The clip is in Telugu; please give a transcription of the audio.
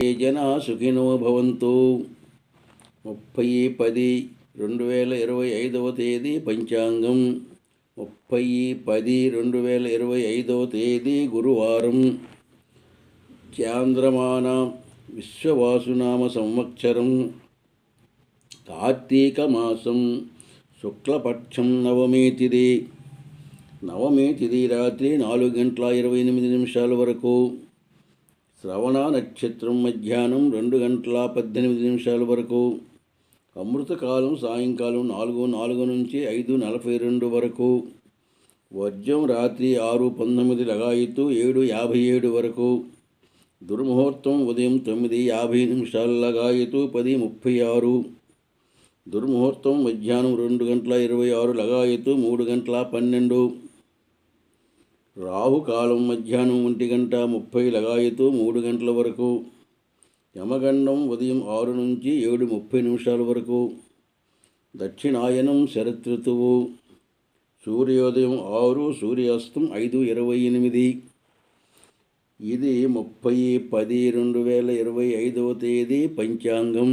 ఏ జనా సుఖినో భవంతు. 30/10/2025 తేదీ పంచాంగం. 30/10/2025 తేదీ గురువారం. చాంద్రమాన విశ్వవాసునామ సంవత్సరం కార్తీక మాసం శుక్లపక్షం నవమి తిథి రాత్రి 4:28 వరకు. శ్రవణ నక్షత్రం మధ్యాహ్నం 2:18 వరకు. అమృతకాలం సాయంకాలం 4:04 నుంచి 5:42 వరకు. వర్జం రాత్రి 6:19 లగాయతు 7:57 వరకు. దుర్ముహూర్తం ఉదయం 9:50 లగాయతు 10:36. దుర్ముహూర్తం మధ్యాహ్నం 2:26 లగాయతు 3:12. రాహుకాలం మధ్యాహ్నం 1:30 లగాయతు 3 గంటల వరకు. యమగండం ఉదయం 6 నుంచి 7:30 వరకు. దక్షిణాయనం శరదృతువు. సూర్యోదయం 6, సూర్యాస్తం 5:28. ఇది 30/10/2025 తేదీ పంచాంగం.